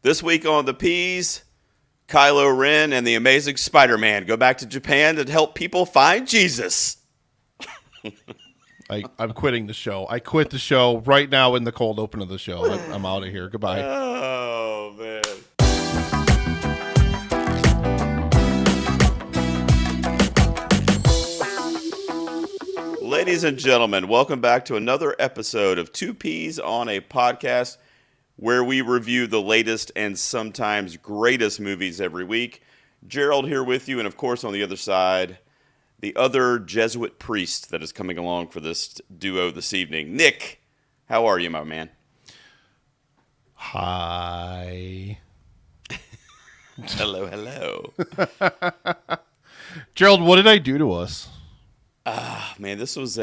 This week on The Peas, Kylo Ren and the Amazing Spider-Man go back to Japan to help people find Jesus. I'm quitting the show. I quit the show right now in the cold open of the show. I'm out of here. Goodbye. Oh, man. Ladies and gentlemen, welcome back to another episode of Two Peas on a Podcast, where we review the latest and sometimes greatest movies every week. Gerald here with you, and of course on the other side, the other Jesuit priest that is coming along for this duo this evening. Nick, how are you, my man? Hi. Hello, hello. Gerald, what did I do to us? Man, this was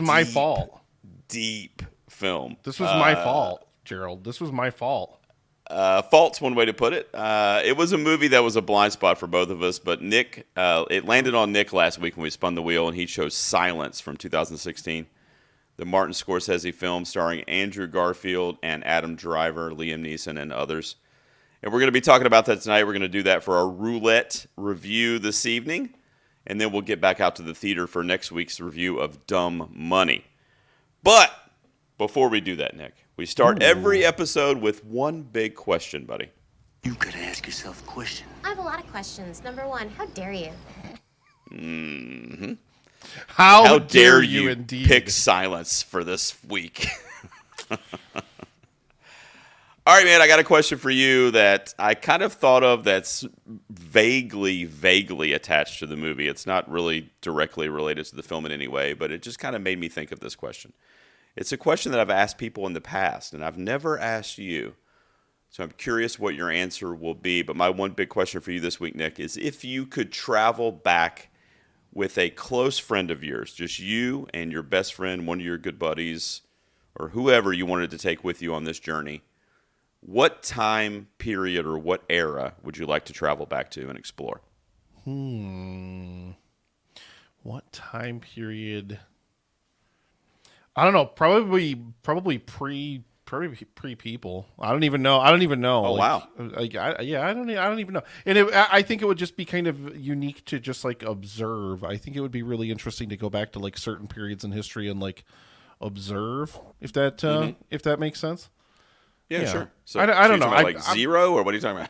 my fault. Deep film. This was my fault, Gerald. This was my fault. Fault's one way to put it. It was a movie that was a blind spot for both of us, but Nick, it landed on Nick last week when we spun the wheel, and he chose Silence from 2016, the Martin Scorsese film starring Andrew Garfield and Adam Driver, Liam Neeson, and others. And we're going to be talking about that tonight. We're going to do that for our Roulette review this evening, and then we'll get back out to the theater for next week's review of Dumb Money. But before we do that, Nick, we start every episode with one big question, buddy. You gotta ask yourself a question. I have a lot of questions. Number one, how dare you? Mm-hmm. How dare you indeed pick Silence for this week? All right, man, I got a question for you that I kind of thought of that's vaguely attached to the movie. It's not really directly related to the film in any way, but it just kind of made me think of this question. It's a question that I've asked people in the past, and I've never asked you. So I'm curious what your answer will be. But my one big question for you this week, Nick, is if you could travel back with a close friend of yours, just you and your best friend, one of your good buddies, or whoever you wanted to take with you on this journey, what time period or what era would you like to travel back to and explore? What time period? I don't know. Probably pre people. I don't even know. Oh, wow. I don't even know. And I think it would just be kind of unique to just like observe. I think it would be really interesting to go back to like certain periods in history and like observe if that makes sense. Yeah, sure. So, I don't know. Like zero, or what are you talking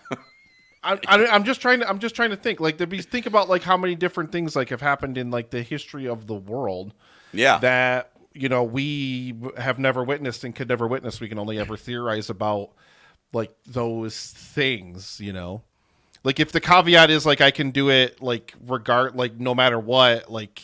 about? I'm just trying to think. Like think about like how many different things like have happened in like the history of the world. Yeah. That we have never witnessed and could never witness. We can only ever theorize about like those things. Like if the caveat is like I can do it like no matter what, like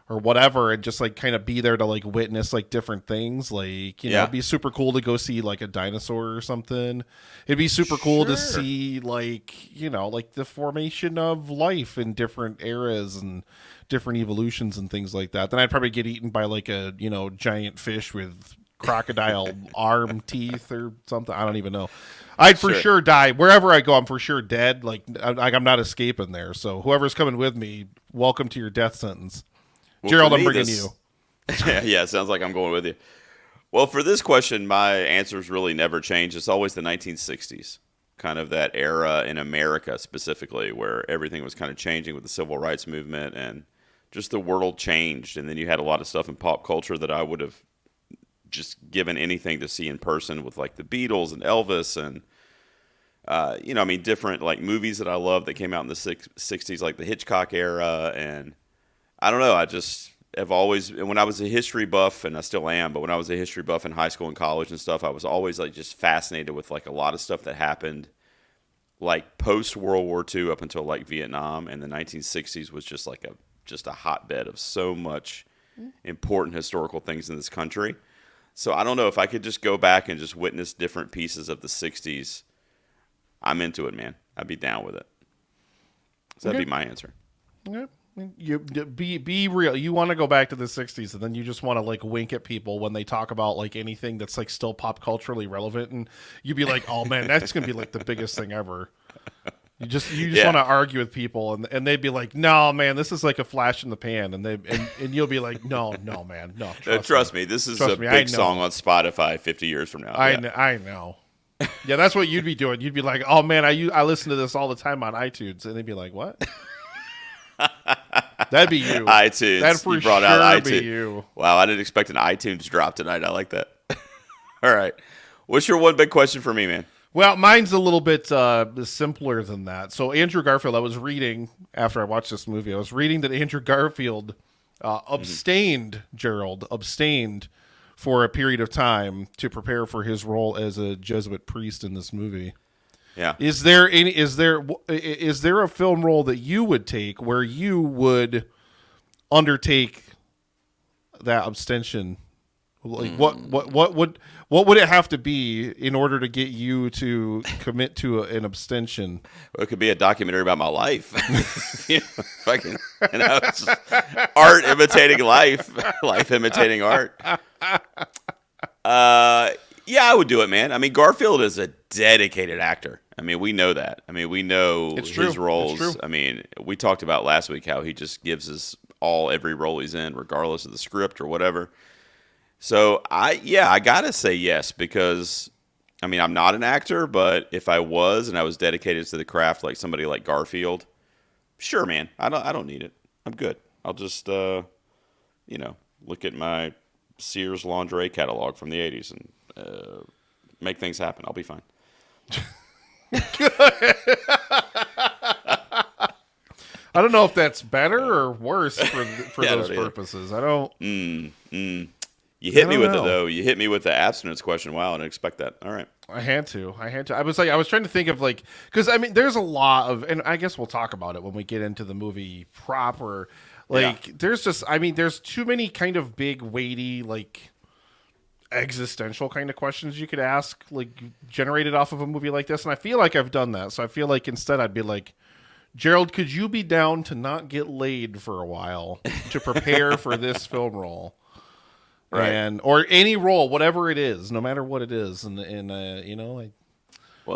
or whatever, and just like kind of be there to like witness like different things, like it'd be super cool to go see like a dinosaur or something. It'd be super cool to see like like the formation of life in different eras and different evolutions and things like that. Then I'd probably get eaten by like a giant fish with crocodile arm teeth or something. I don't even know. I'd for sure die wherever I go. I'm for sure dead. Like I'm not escaping there. So whoever's coming with me, welcome to your death sentence. Well, Gerald, I'm bringing you. Yeah, it sounds like I'm going with you. Well, for this question, my answers really never change. It's always the 1960s, kind of that era in America specifically, where everything was kind of changing with the civil rights movement and just the world changed. And then you had a lot of stuff in pop culture that I would have just given anything to see in person, with like the Beatles and Elvis and different like movies that I love that came out in the 60s, like the Hitchcock era. And I don't know. I just have always, when I was a history buff, and I still am, but when I was a history buff in high school and college and stuff, I was always like just fascinated with like a lot of stuff that happened like post World War II up until like Vietnam, and the 1960s was just like a hotbed of so much important historical things in this country. So I don't know if I could just go back and just witness different pieces of the 60s. I'm into it, man. I'd be down with it. So that'd be my answer. Okay. You be real. You want to go back to the 60s, and then you just want to like wink at people when they talk about like anything that's like still pop culturally relevant, and you'd be like, "Oh man, that's gonna be like the biggest thing ever." You just want to argue with people, and they'd be like, "No, man, this is like a flash in the pan," and you'll be like, "No, man, no." Trust me, this is a big song on Spotify 50 years from now. I know. Yeah, that's what you'd be doing. You'd be like, "Oh man, I listen to this all the time on iTunes," and they'd be like, "What?" That'd be you. iTunes. That'd for You brought sure out be iTunes. you. Wow, I didn't expect an iTunes drop tonight. I like that. All right. What's your one big question for me, man? Well, mine's a little bit simpler than that. So Andrew Garfield, I was reading after I watched this movie, I was reading that Andrew Garfield abstained for a period of time to prepare for his role as a Jesuit priest in this movie. Yeah. Is there a film role that you would take where you would undertake that abstention? Like what would it have to be in order to get you to commit to an abstention? Well, it could be a documentary about my life. Fucking, it's just art imitating life, life imitating art. Yeah, I would do it, man. I mean, Garfield is a dedicated actor. I mean, we know that. I mean, we know his roles. It's true. I mean, we talked about last week how he just gives his all every role he's in, regardless of the script or whatever. So I gotta say yes, because I mean, I'm not an actor, but if I was and I was dedicated to the craft like somebody like Garfield, sure, man, I don't need it. I'm good. I'll just look at my Sears lingerie catalog from the 80s and make things happen. I'll be fine. I don't know if that's better or worse for Yeah, I those don't either. purposes. I don't. You hit me with it though. You hit me with the abstinence question. Wow, I didn't expect that. All right. I had to. I was trying to think of because I mean, there's a lot of, and I guess we'll talk about it when we get into the movie proper. There's too many kind of big, weighty, like existential kind of questions you could ask, like generated off of a movie like this. And I feel like I've done that. So I feel like instead I'd be like, Gerald, could you be down to not get laid for a while to prepare for this film role? Right. Or any role, whatever it is, no matter what it is. Well,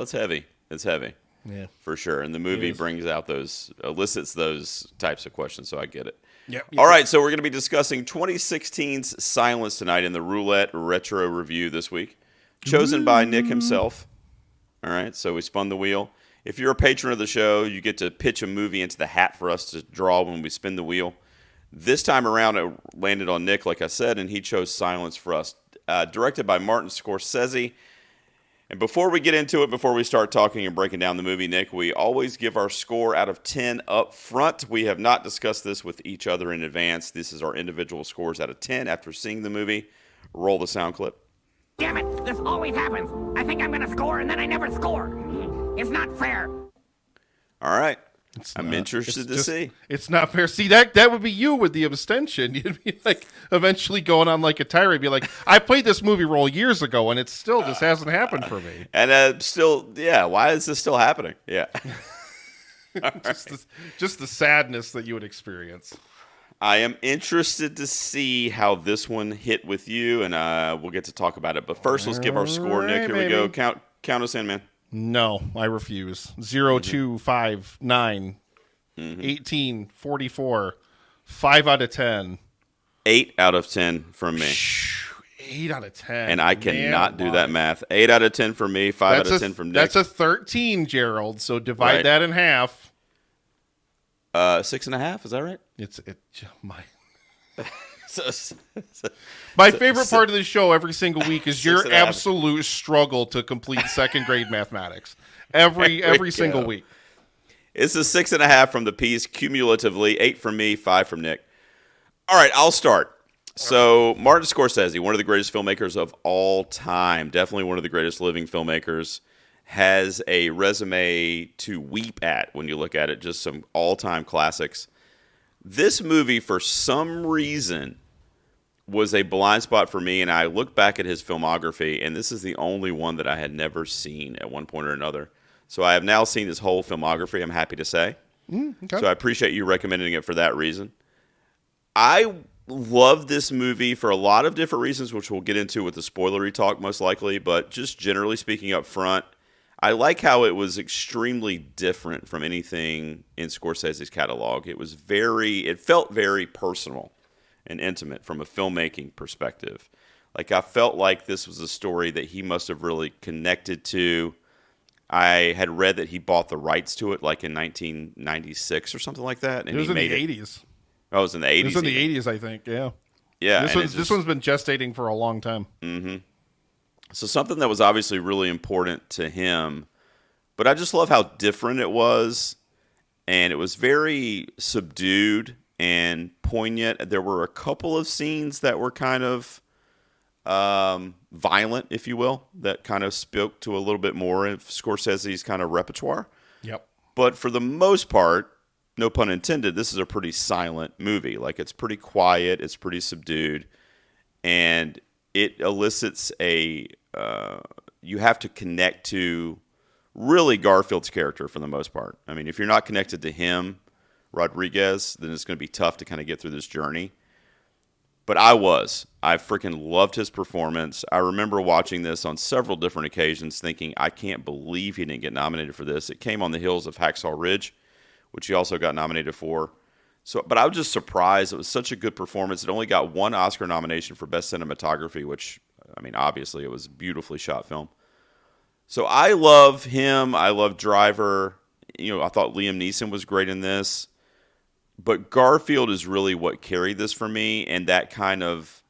it's heavy. It's heavy. Yeah. For sure. And the movie elicits those types of questions, so I get it. Yep. All right, so we're going to be discussing 2016's Silence tonight in the Roulette Retro Review this week, chosen by Nick himself. All right, so we spun the wheel. If you're a patron of the show, you get to pitch a movie into the hat for us to draw when we spin the wheel. This time around, it landed on Nick, like I said, and he chose Silence for us. Directed by Martin Scorsese. And before we get into it, before we start talking and breaking down the movie, Nick, we always give our score out of 10 up front. We have not discussed this with each other in advance. This is our individual scores out of 10 after seeing the movie. Roll the sound clip. Damn it, this always happens. I think I'm going to score and then I never score. It's not fair. All right. I'm interested to see. It's not fair. See, that would be you with the abstention. You'd be like eventually going on like a tirade, be like, I played this movie role years ago and it still just hasn't happened for me. And why is this still happening? Yeah. Just the sadness that you would experience. I am interested to see how this one hit with you, and we'll get to talk about it. But first, let's give our score, Nick. Here we go. Count us in, man. No, I refuse. 0, 2, 5, 9, 18, 44, 5 out of 10. 8 out of 10 from me. 8 out of 10. And I cannot do that math. 8 out of 10 from me, 5 out of 10 from Nick. That's a 13, Gerald. So divide that in half. 6.5, is that right? My favorite part of the show every single week is your absolute struggle to complete second grade mathematics. Every single week. It's a 6.5 from the piece, cumulatively 8 from me, 5 from Nick. All right, I'll start. So Martin Scorsese, one of the greatest filmmakers of all time, definitely one of the greatest living filmmakers, has a resume to weep at when you look at it, just some all-time classics. This movie, for some reason, was a blind spot for me, and I look back at his filmography, and this is the only one that I had never seen at one point or another. So I have now seen his whole filmography, I'm happy to say. Okay. So I appreciate you recommending it for that reason. I love this movie for a lot of different reasons, which we'll get into with the spoilery talk most likely, but just generally speaking up front, I like how it was extremely different from anything in Scorsese's catalog. It felt very personal and intimate from a filmmaking perspective. Like, I felt like this was a story that he must have really connected to. I had read that he bought the rights to it like in 1996 or something like that, and It was he in made the it. 80s. Oh, it was in the 80s. It was in the even. 80s, I think. Yeah. Yeah, This one's been gestating for a long time. So something that was obviously really important to him, but I just love how different it was, and it was very subdued and poignant. There were a couple of scenes that were kind of violent, if you will, that kind of spoke to a little bit more of Scorsese's kind of repertoire. Yep. But for the most part, no pun intended, this is a pretty silent movie. Like, it's pretty quiet, it's pretty subdued, and it elicits you have to connect to really Garfield's character for the most part. I mean, if you're not connected to him, Rodriguez, then it's going to be tough to kind of get through this journey. But I freaking loved his performance. I remember watching this on several different occasions thinking, I can't believe he didn't get nominated for this. It came on the heels of Hacksaw Ridge, which he also got nominated for. But I was just surprised. It was such a good performance. It only got one Oscar nomination for Best Cinematography, which, I mean, obviously it was a beautifully shot film. So I love him. I love Driver. I thought Liam Neeson was great in this. But Garfield is really what carried this for me, and that kind of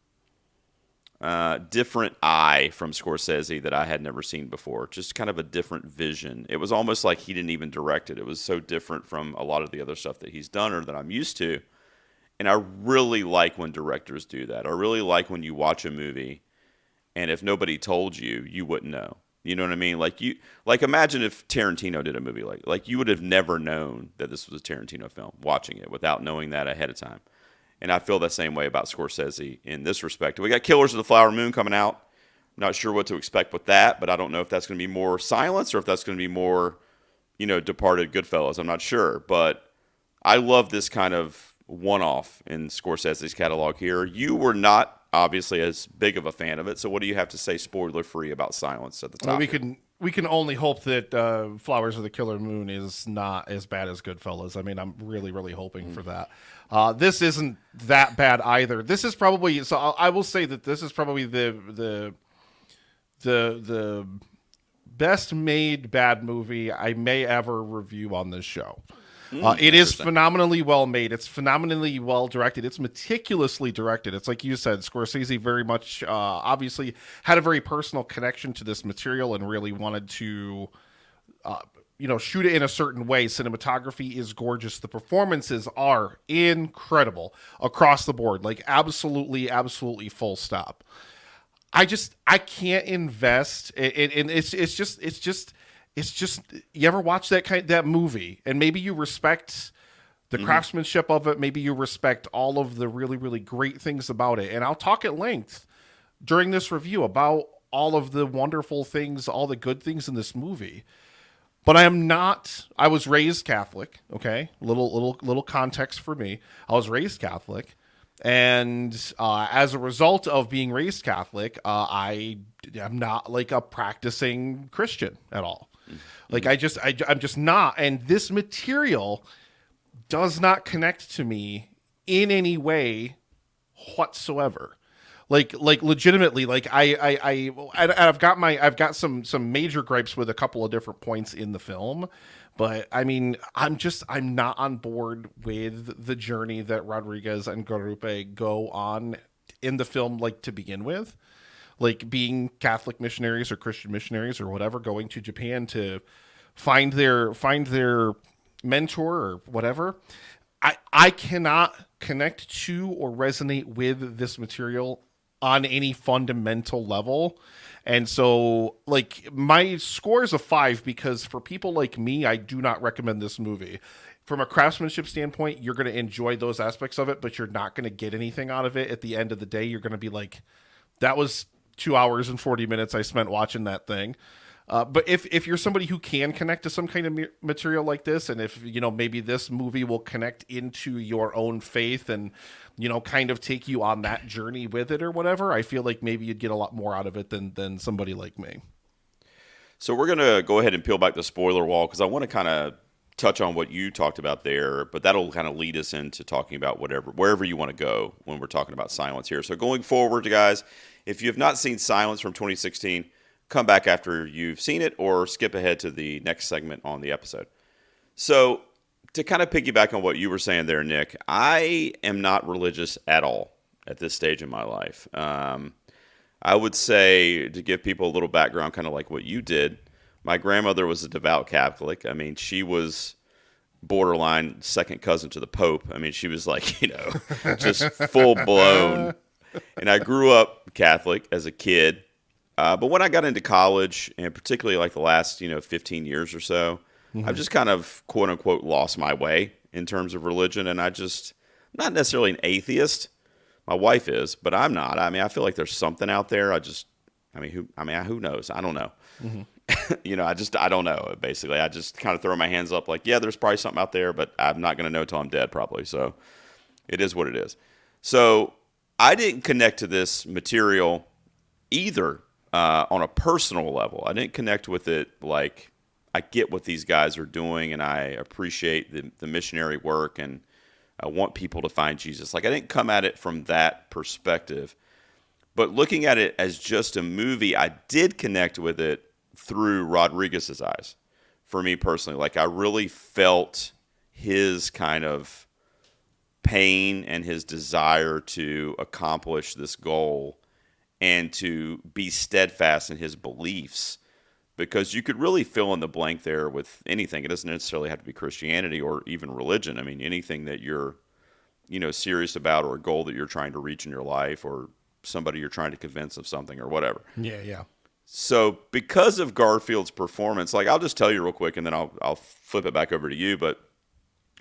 different eye from Scorsese that I had never seen before. Just kind of a different vision. It was almost like he didn't even direct it. It was so different from a lot of the other stuff that he's done or that I'm used to. And I really like when directors do that. I really like when you watch a movie, and if nobody told you, you wouldn't know. You know what I mean? Like imagine if Tarantino did a movie like you would have never known that this was a Tarantino film watching it without knowing that ahead of time. And I feel the same way about Scorsese in this respect. We got Killers of the Flower Moon coming out. Not sure what to expect with that, but I don't know if that's going to be more silence or if that's going to be more, Departed, Goodfellas. I'm not sure, but I love this kind of one-off in Scorsese's catalog here. You were not obviously as big of a fan of it, so what do you have to say spoiler-free about silence at the top? Well, we can only hope that Flowers of the Killer Moon is not as bad as Goodfellas. I mean, I'm really, really hoping for that. This isn't that bad either. This is probably I will say that this is probably the best made bad movie I may ever review on this show. It is phenomenally well made. It's phenomenally well directed. It's meticulously directed. It's like you said, Scorsese very much obviously had a very personal connection to this material and really wanted to shoot it in a certain way. Cinematography is gorgeous. The performances are incredible across the board. Like absolutely, absolutely full stop. I can't invest in it's just you ever watch that movie and maybe you respect the craftsmanship of it, maybe you respect all of the really, really great things about it. And I'll talk at length during this review about all of the wonderful things, all the good things in this movie. But I was raised Catholic, okay? Little context for me. I was raised Catholic. And as a result of being raised Catholic, I am not like a practicing Christian at all. Like I'm just not. And this material does not connect to me in any way whatsoever. Like legitimately, like I've got some major gripes with a couple of different points in the film. But I mean, I'm not on board with the journey that Rodriguez and Garupe go on in the film, like to begin with, like being Catholic missionaries or Christian missionaries or whatever, going to Japan to find their mentor or whatever. I cannot connect to or resonate with this material on any fundamental level. And so, like, my score is a 5 because for people like me, I do not recommend this movie. From a craftsmanship standpoint, you're going to enjoy those aspects of it, but you're not going to get anything out of it. At the end of the day, you're going to be like, that was 2 hours and 40 minutes I spent watching that thing. But if you're somebody who can connect to some kind of material like this, and if, maybe this movie will connect into your own faith and, kind of take you on that journey with it or whatever, I feel like maybe you'd get a lot more out of it than somebody like me. So we're going to go ahead and peel back the spoiler wall because I want to kind of touch on what you talked about there, but that'll kind of lead us into talking about wherever you want to go when we're talking about Silence here. So going forward, guys, if you have not seen Silence from 2016, come back after you've seen it or skip ahead to the next segment on the episode. So to kind of piggyback on what you were saying there, Nick, I am not religious at all at this stage in my life. I would say, to give people a little background, kind of like what you did, my grandmother was a devout Catholic. I mean, she was borderline second cousin to the Pope. I mean, she was like, just full blown. And I grew up Catholic as a kid. But when I got into college, and particularly like the last, 15 years or so, I've just kind of, quote unquote, lost my way in terms of religion. And I'm not necessarily an atheist. My wife is, but I'm not. I mean, I feel like there's something out there. Who knows? I don't know. I don't know. Basically, I just kind of throw my hands up like, yeah, there's probably something out there, but I'm not going to know till I'm dead probably. So it is what it is. So I didn't connect to this material either on a personal level. I didn't connect with it like I get what these guys are doing, and I appreciate the missionary work, and I want people to find Jesus. Like, I didn't come at it from that perspective. But looking at it as just a movie, I did connect with it through Rodriguez's eyes. For me personally, like, I really felt his kind of pain and his desire to accomplish this goal and to be steadfast in his beliefs, because you could really fill in the blank there with anything. It doesn't necessarily have to be Christianity or even religion. I mean, anything that you're, serious about, or a goal that you're trying to reach in your life, or somebody you're trying to convince of something or whatever. Yeah. So because of Garfield's performance, like, I'll just tell you real quick, and then I'll flip it back over to you. But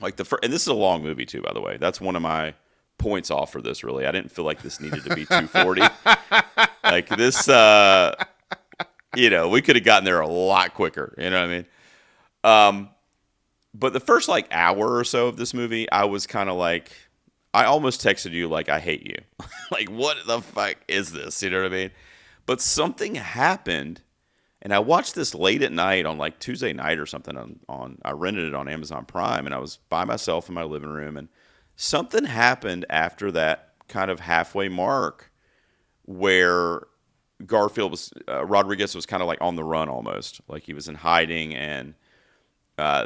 like and this is a long movie too, by the way. That's one of my points off for this. Really, I didn't feel like this needed to be 240. Like this, we could have gotten there a lot quicker. You know what I mean? But the first like hour or so of this movie, I was kind of like, I almost texted you like, I hate you. Like, what the fuck is this? You know what I mean? But something happened, and I watched this late at night on like Tuesday night or something. I rented it on Amazon Prime, and I was by myself in my living room, and something happened after that kind of halfway mark where Rodriguez was kind of like on the run almost, like he was in hiding, and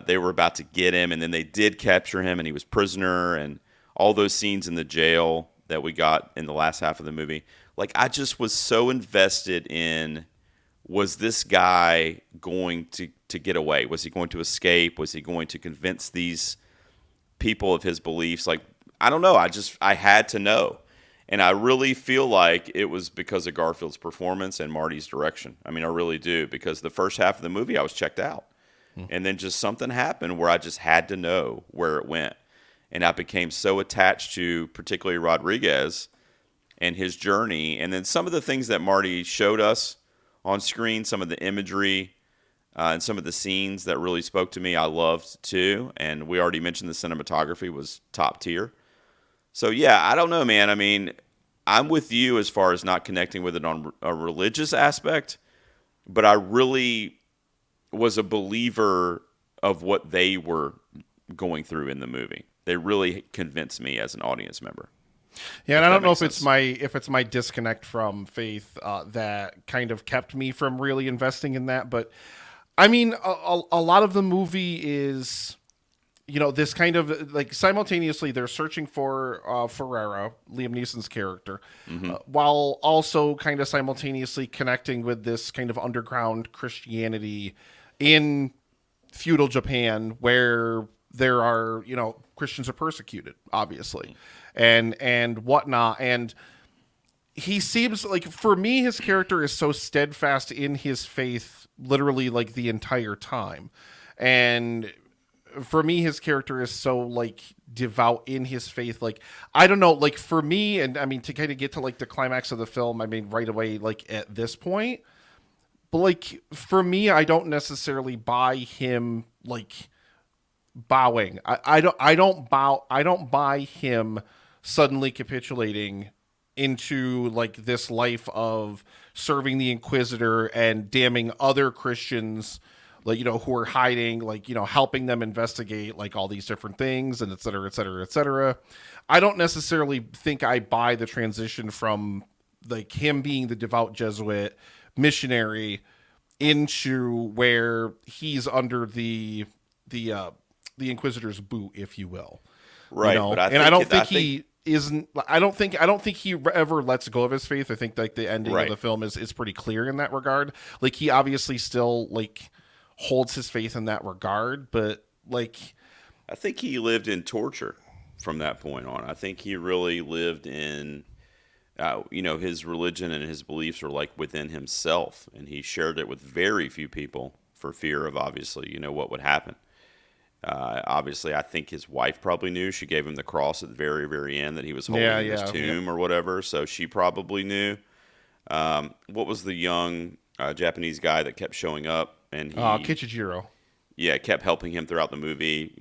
they were about to get him, and then they did capture him, and he was prisoner, and all those scenes in the jail that we got in the last half of the movie. Like, I just was so invested in, was this guy going to get away? Was he going to escape? Was he going to convince these people of his beliefs? Like, I don't know. I had to know. And I really feel like it was because of Garfield's performance and Marty's direction. I mean, I really do, because the first half of the movie, I was checked out. And then just something happened where I just had to know where it went. And I became so attached to particularly Rodriguez and his journey. And then some of the things that Marty showed us on screen, some of the imagery and some of the scenes that really spoke to me, I loved too. And we already mentioned the cinematography was top tier. So, yeah, I don't know, man. I mean, I'm with you as far as not connecting with it on a religious aspect, but I really was a believer of what they were going through in the movie. They really convinced me as an audience member. Yeah, and I don't know if it's my disconnect from faith that kind of kept me from really investing in that. But I mean, a lot of the movie is, this kind of like simultaneously they're searching for Ferrera, Liam Neeson's character, while also kind of simultaneously connecting with this kind of underground Christianity in feudal Japan, where there are, Christians are persecuted, obviously, and whatnot. And he seems like, for me, his character is so steadfast in his faith, literally like the entire time. And for me, his character is so like devout in his faith. Like, I don't know, like for me, and I mean, to kind of get to like the climax of the film, I mean, right away, like at this point, but like for me, I don't necessarily buy him like bowing. I don't buy him suddenly capitulating into like this life of serving the Inquisitor and damning other Christians like, who are hiding, like, helping them investigate like all these different things, and et cetera, et cetera, et cetera. I don't necessarily think I buy the transition from like him being the devout Jesuit missionary into where he's under the Inquisitor's boot, if you will. Right, but I don't think he isn't. I don't think he ever lets go of his faith. I think like the ending of the film is pretty clear in that regard. Like he obviously still like holds his faith in that regard, but like I think he lived in torture from that point on. I think he really lived in, his religion and his beliefs were like within himself, and he shared it with very few people for fear of obviously, what would happen. Obviously, I think his wife probably knew. She gave him the cross at the very, very end that he was holding in his tomb or whatever. So she probably knew. What was the young Japanese guy that kept showing up? And Kichijiro. Yeah, kept helping him throughout the movie.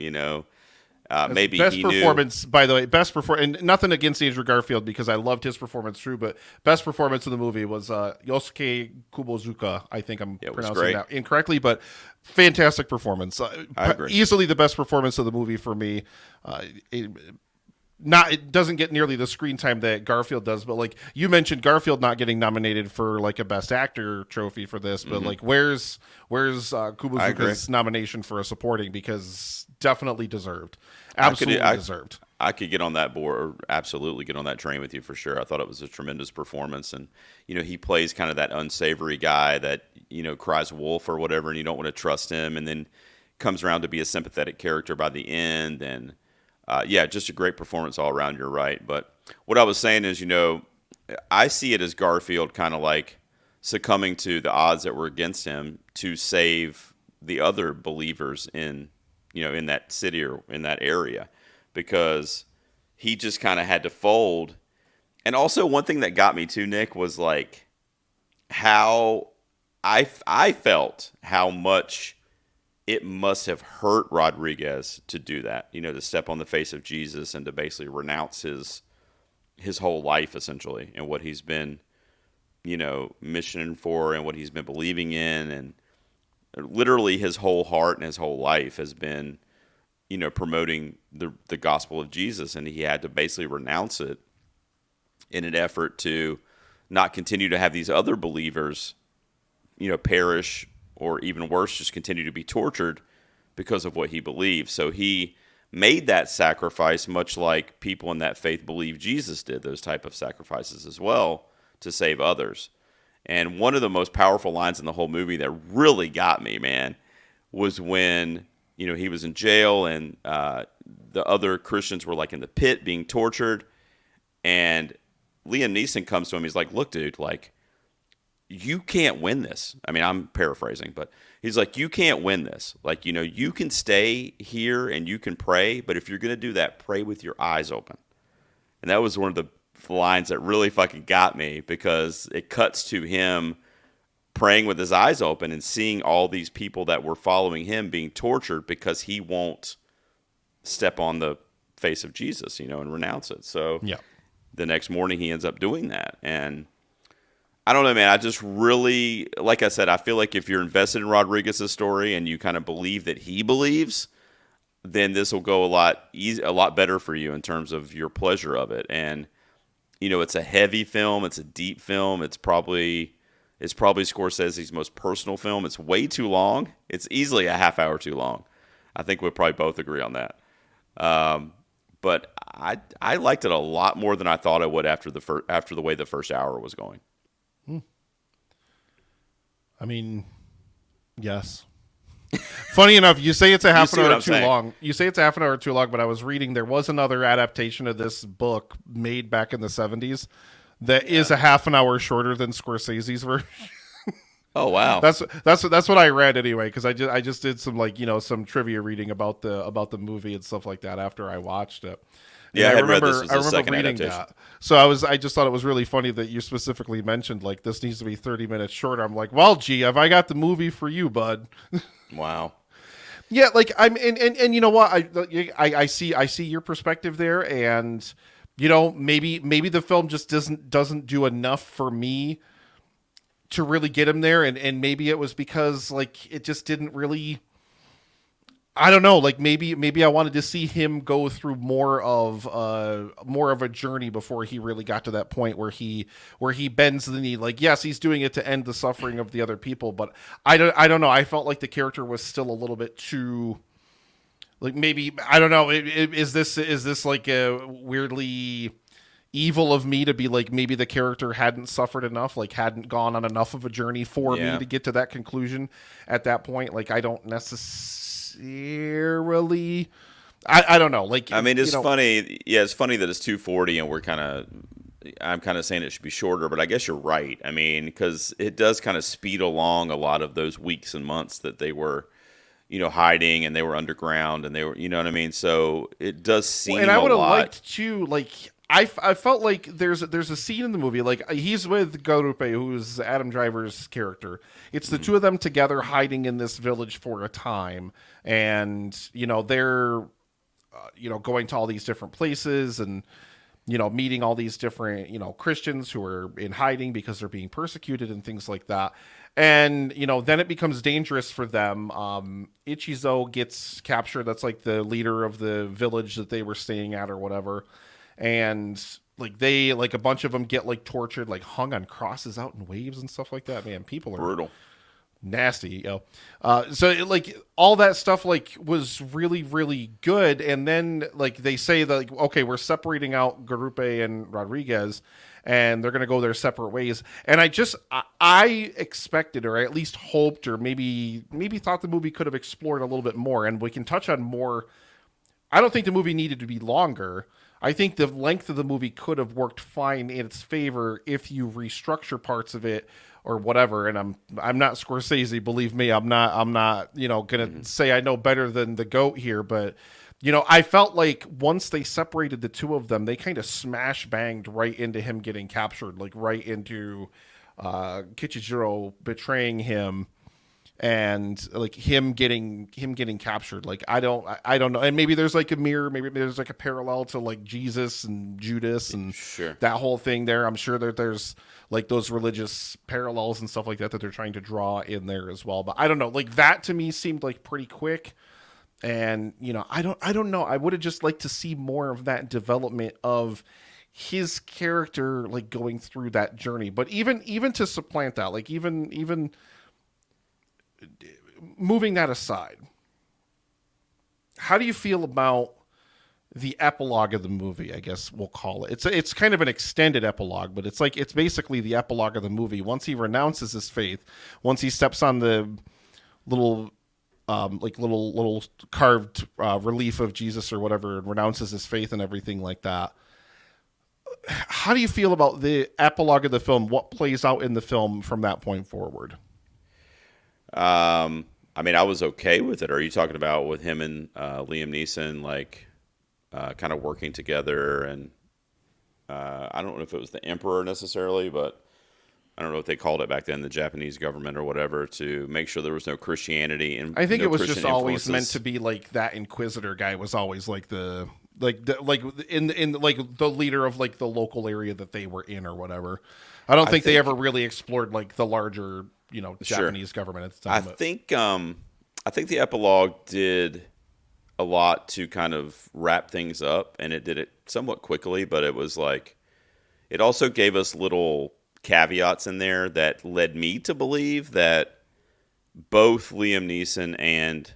Maybe best he performance, knew. by the way, best performance, and nothing against Andrew Garfield because I loved his performance, true, but best performance in the movie was Yosuke Kubozuka. I think I'm pronouncing that incorrectly, but fantastic performance. I agree. Easily the best performance of the movie for me. It doesn't get nearly the screen time that Garfield does, but like you mentioned, Garfield not getting nominated for like a Best Actor trophy for this, but like where's Kubozuka's nomination for a supporting, because definitely deserved, absolutely deserved. I could get on that board, or absolutely get on that train with you for sure. I thought it was a tremendous performance, and he plays kind of that unsavory guy that cries wolf or whatever, and you don't want to trust him, and then comes around to be a sympathetic character by the end, and. Just a great performance all around. You're right. But what I was saying is, I see it as Garfield kind of like succumbing to the odds that were against him to save the other believers in that city or in that area, because he just kind of had to fold. And also one thing that got me too, Nick, was like how I felt how much it must have hurt Rodriguez to do that, to step on the face of Jesus and to basically renounce his whole life, essentially, and what he's been, missioning for and what he's been believing in. And literally his whole heart and his whole life has been, promoting the gospel of Jesus. And he had to basically renounce it in an effort to not continue to have these other believers, perish, or even worse, just continue to be tortured because of what he believes. So he made that sacrifice, much like people in that faith believe Jesus did those type of sacrifices as well to save others. And one of the most powerful lines in the whole movie that really got me, man, was when he was in jail and the other Christians were like in the pit being tortured, and Liam Neeson comes to him. He's like, "Look, dude, like, you can't win this." I mean, I'm paraphrasing, but he's like, "You can't win this. Like, you can stay here and you can pray, but if you're going to do that, pray with your eyes open." And that was one of the lines that really fucking got me, because it cuts to him praying with his eyes open and seeing all these people that were following him being tortured because he won't step on the face of Jesus, and renounce it. So the next morning he ends up doing that. And I don't know, man. I just really, like I said, I feel like if you're invested in Rodriguez's story and you kind of believe that he believes, then this will go a lot better for you in terms of your pleasure of it. And it's a heavy film, it's a deep film. It's probably Scorsese's most personal film. It's way too long. It's easily a half hour too long. I think we'll probably both agree on that. But I liked it a lot more than I thought I would after the way the first hour was going. I mean, yes. Funny enough, you say it's a half an hour too long. You say it's a half an hour too long, but I was reading there was another adaptation of this book made back in the 70s that is a half an hour shorter than Scorsese's version. Oh wow, that's what I read anyway, because I just did some some trivia reading about the movie and stuff like that after I watched it. Yeah, I remember reading adaptation. that. So I just thought it was really funny that you specifically mentioned like this needs to be 30 minutes shorter. I'm like, well, gee, have I got the movie for you, bud? Wow. Yeah, like I'm and you know what, I see your perspective there, and maybe the film just doesn't do enough for me to really get him there, and maybe it was because like it just didn't really. I don't know, like maybe I wanted to see him go through more of a journey before he really got to that point where he bends the knee. Like, yes, he's doing it to end the suffering of the other people, but I don't know. I felt like the character was still a little bit too, like, maybe I don't know. Is this like a weirdly evil of me to be like, maybe the character hadn't suffered enough, like hadn't gone on enough of a journey for me to get to that conclusion at that point? Like, I don't necessarily. I don't know. Like, I mean, it's funny. Yeah, it's funny that it's 240, and I'm kind of saying it should be shorter, but I guess you're right. I mean, because it does kind of speed along a lot of those weeks and months that they were, hiding, and they were underground, and they were, you know what I mean. So it does seem. And I would have lot. liked to like. I felt like there's a scene in the movie, like he's with Garupe, who's Adam Driver's character. It's the two of them together hiding in this village for a time, and they're going to all these different places and meeting all these different Christians who are in hiding because they're being persecuted and things like that. And then it becomes dangerous for them. Ichizo gets captured. That's like the leader of the village that they were staying at or whatever. And like a bunch of them get like tortured, like hung on crosses out in waves and stuff like that. Man, people are brutal, nasty. So like all that stuff like was really, really good. And then like they say that, like, okay, we're separating out Garupe and Rodriguez, and they're going to go their separate ways. And I expected, or at least hoped, or maybe thought the movie could have explored a little bit more. And we can touch on more. I don't think the movie needed to be longer. I think the length of the movie could have worked fine in its favor if you restructure parts of it or whatever. And I'm not Scorsese, believe me. I'm not gonna say I know better than the GOAT here, but I felt like once they separated the two of them, they kind of smash banged right into him getting captured, like right into Kichijiro betraying him. And like him getting captured. Like I don't know. And maybe there's like a mirror, maybe there's like a parallel to like Jesus and Judas and that whole thing there. I'm sure that there's like those religious parallels and stuff like that they're trying to draw in there as well. But I don't know. Like that to me seemed like pretty quick. And I don't know. I would have just liked to see more of that development of his character, like going through that journey. But even to supplant that, like even moving that aside, how do you feel about the epilogue of the movie? I guess we'll call it. It's kind of an extended epilogue, but it's basically the epilogue of the movie. Once he renounces his faith, once he steps on the little carved relief of Jesus or whatever, and renounces his faith and everything like that. How do you feel about the epilogue of the film? What plays out in the film from that point forward? I mean, I was okay with it. Are you talking about with him and Liam Neeson, like, kind of working together? And I don't know if it was the emperor necessarily, but I don't know what they called it back then, the Japanese government or whatever, to make sure there was no Christianity. And I think no it was Christian just always influences. meant to be like that Inquisitor guy was always like the leader of like the local area that they were in or whatever. I don't think they ever really explored like the larger, Japanese government at the time. I think the epilogue did a lot to kind of wrap things up, and it did it somewhat quickly, but it was like, it also gave us little caveats in there that led me to believe that both Liam Neeson and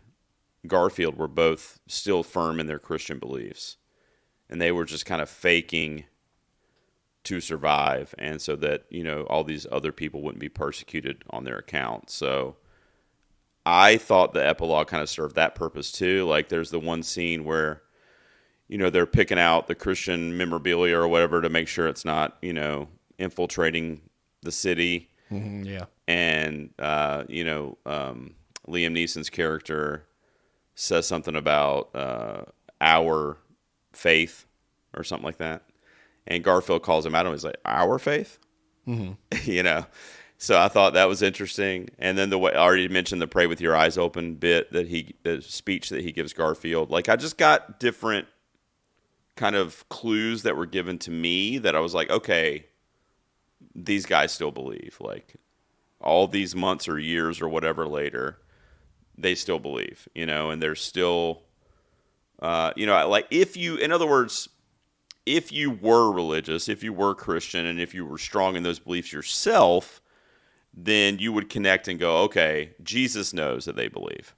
Garfield were both still firm in their Christian beliefs, and they were just kind of faking to survive, and so that all these other people wouldn't be persecuted on their account. So I thought the epilogue kind of served that purpose too. Like, there's the one scene where they're picking out the Christian memorabilia or whatever to make sure it's not infiltrating the city. Mm-hmm, yeah. And Liam Neeson's character says something about our faith or something like that. And Garfield calls him out and he's like, our faith? Mm-hmm. So I thought that was interesting. And then the way I already mentioned the pray with your eyes open bit the speech that he gives Garfield. Like, I just got different kind of clues that were given to me that I was like, okay, these guys still believe. Like, all these months or years or whatever later, they still believe, and they're still, like in other words, if you were religious, if you were Christian, and if you were strong in those beliefs yourself, then you would connect and go, okay, Jesus knows that they believe,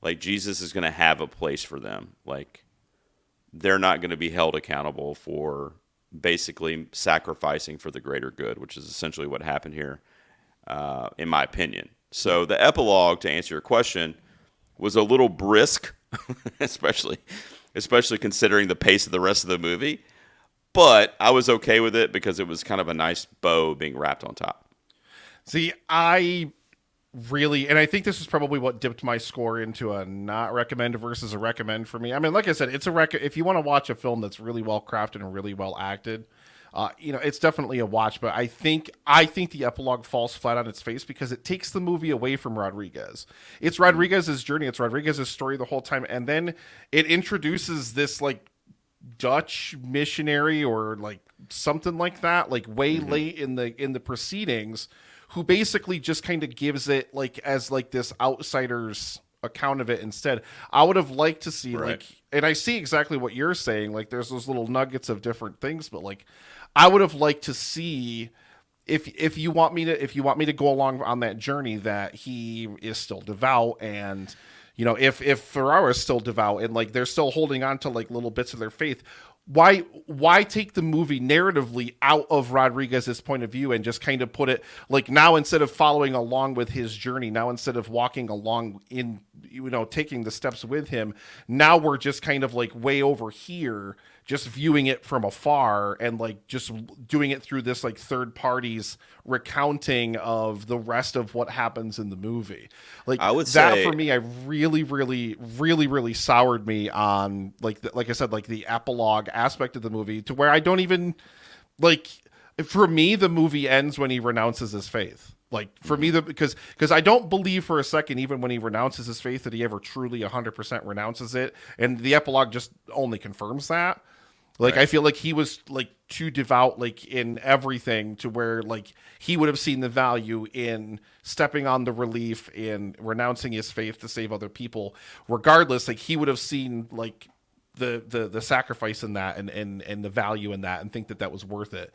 like Jesus is going to have a place for them. Like they're not going to be held accountable for basically sacrificing for the greater good, which is essentially what happened here, in my opinion. So the epilogue, to answer your question, was a little brisk, especially considering the pace of the rest of the movie. But I was okay with it because it was kind of a nice bow being wrapped on top. See, I really, and I think this is probably what dipped my score into a not recommend versus a recommend for me. I mean, like I said, it's if you want to watch a film that's really well crafted and really well acted, it's definitely a watch. But I think the epilogue falls flat on its face because it takes the movie away from Rodriguez. It's Rodriguez's journey. It's Rodriguez's story the whole time, and then it introduces this like Dutch missionary or like something like that, like way late in the proceedings, who basically just kind of gives it like as like this outsider's account of it instead. I would have liked to see like, and I see exactly what you're saying, like there's those little nuggets of different things, but like I would have liked to see if you want me to go along on that journey, that he is still devout, and if Ferrara is still devout and like they're still holding on to like little bits of their faith, why take the movie narratively out of Rodriguez's point of view and just kind of put it like, now instead of following along with his journey, now instead of walking along in, taking the steps with him, now we're just kind of like way over here, just viewing it from afar and like just doing it through this like third party's recounting of the rest of what happens in the movie. Like I would that say, for me, I really soured me on like I said, like the epilogue aspect of the movie, to where I don't even like, for me, the movie ends when he renounces his faith. Like for me, because I don't believe for a second, even when he renounces his faith, that he ever truly 100% renounces it. And the epilogue just only confirms that. Like, I feel like he was like too devout, like in everything, to where like he would have seen the value in stepping on the relief, in renouncing his faith to save other people. Regardless, like he would have seen like the sacrifice in that and the value in that, and think that was worth it.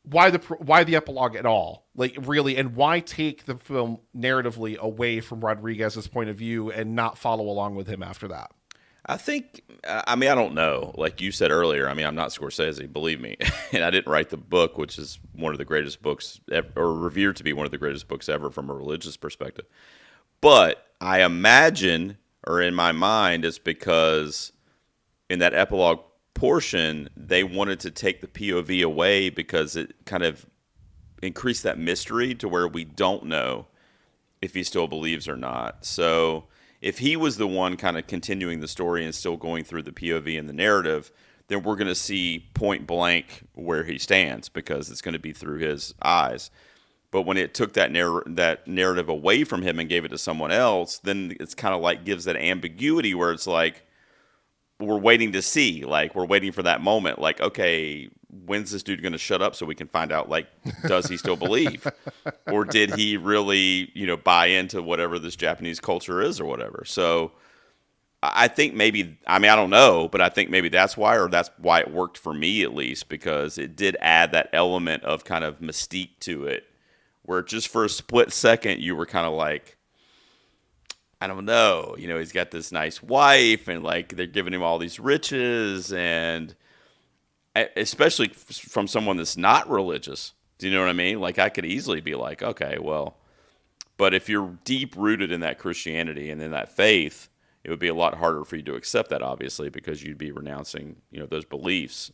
Why the epilogue at all? Like really, and why take the film narratively away from Rodriguez's point of view and not follow along with him after that? I think, I don't know. Like you said earlier, I'm not Scorsese, believe me. And I didn't write the book, which is one of the greatest books ever, or revered to be one of the greatest books ever from a religious perspective. But I imagine, or in my mind, it's because in that epilogue portion, they wanted to take the POV away because it kind of increased that mystery to where we don't know if he still believes or not. So if he was the one kind of continuing the story and still going through the POV and the narrative, then we're going to see point blank where he stands, because it's going to be through his eyes. But when it took that narrative away from him and gave it to someone else, then it's kind of like gives that ambiguity where it's like, we're waiting to see, like we're waiting for that moment, like, okay, when's this dude going to shut up so we can find out, like, does he still believe, or did he really, buy into whatever this Japanese culture is or whatever. So I think maybe, I don't know, but I think maybe that's why it worked for me, at least, because it did add that element of kind of mystique to it, where just for a split second you were kind of like, I don't know, he's got this nice wife, and like they're giving him all these riches, and especially from someone that's not religious. Do you know what I mean? Like I could easily be like, okay, well, but if you're deep rooted in that Christianity and in that faith, it would be a lot harder for you to accept that, obviously, because you'd be renouncing, those beliefs.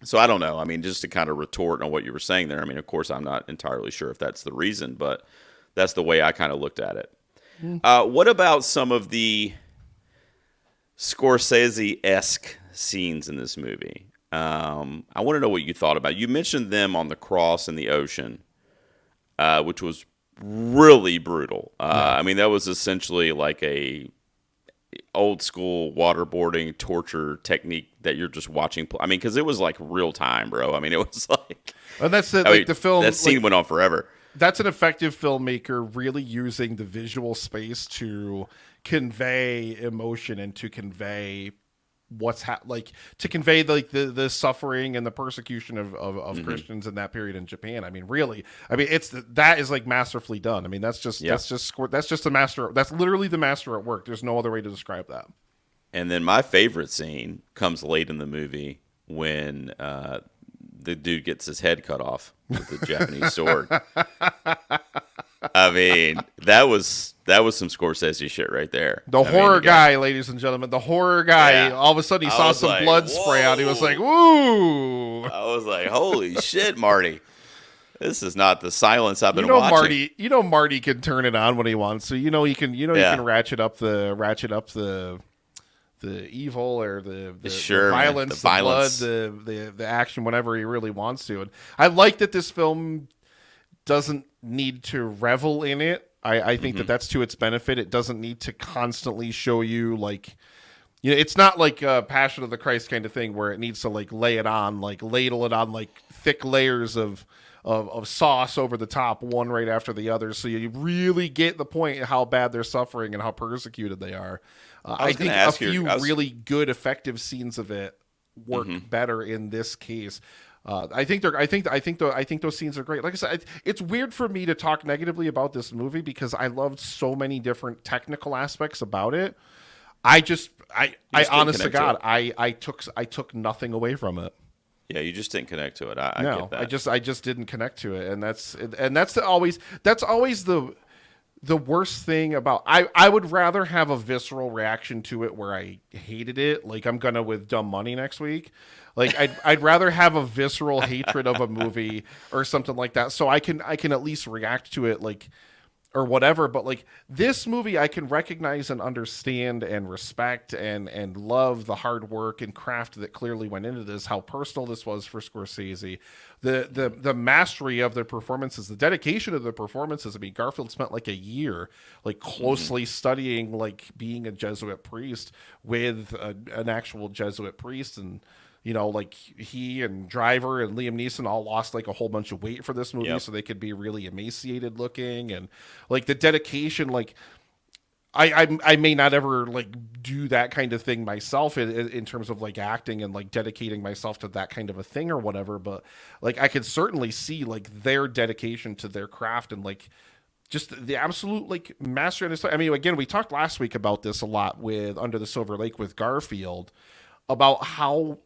So I don't know. Just to kind of retort on what you were saying there. Of course, I'm not entirely sure if that's the reason, but that's the way I kind of looked at it. What about some of the Scorsese-esque scenes in this movie? I want to know what you thought about it. You mentioned them on the cross in the ocean, which was really brutal. That was essentially like a old school waterboarding torture technique that you're just watching. Because it was like real time, bro. It was like, and that's it. Like the film, that scene went on forever. that's an effective filmmaker really using the visual space to convey emotion and to convey to convey the suffering and the persecution of Christians in that period in Japan. I mean, really, I mean, that is like masterfully done. I mean, that's just a master. That's literally the master at work. There's no other way to describe that. And then my favorite scene comes late in the movie when the dude gets his head cut off with the Japanese sword. I mean, that was some Scorsese shit right there. The horror guy, ladies and gentlemen, the horror guy. Yeah. All of a sudden, he saw some like, blood spray out. He was like, "Woo!" I was like, "Holy shit, Marty! This is not the silence I've been watching." Marty can turn it on when he wants to. He can ratchet up the evil or the violence, the violence, the action whenever he really wants to. And I like that this film doesn't need to revel in it. I think that's to its benefit. It doesn't need to constantly show you it's not like a Passion of the Christ kind of thing where it needs to lay it on, ladle it on thick layers of sauce over the top, one right after the other, so you really get the point of how bad they're suffering and how persecuted they are. I think a few really good, effective scenes of it work better in this case. I think those scenes are great. Like I said, it's weird for me to talk negatively about this movie because I loved so many different technical aspects about it. I honest to God, I took nothing away from it. Yeah, you just didn't connect to it. I get that. I just didn't connect to it, and that's always the worst thing about. I would rather have a visceral reaction to it where I hated it, like I'm gonna with Dumb Money next week. I'd rather have a visceral hatred of a movie or something like that, so I can at least react to it or whatever. But this movie, I can recognize and understand and respect and love the hard work and craft that clearly went into this. How personal this was for Scorsese, the mastery of the performances, the dedication of the performances. I mean, Garfield spent a year closely studying being a Jesuit priest with an actual Jesuit priest. And he and Driver and Liam Neeson all lost a whole bunch of weight for this movie so they could be really emaciated looking. And the dedication, I may not ever do that kind of thing myself in terms of acting and dedicating myself to that kind of a thing or whatever. But I could certainly see their dedication to their craft and just the absolute mastery. I mean, again, we talked last week about this a lot with Under the Silver Lake with Garfield, about how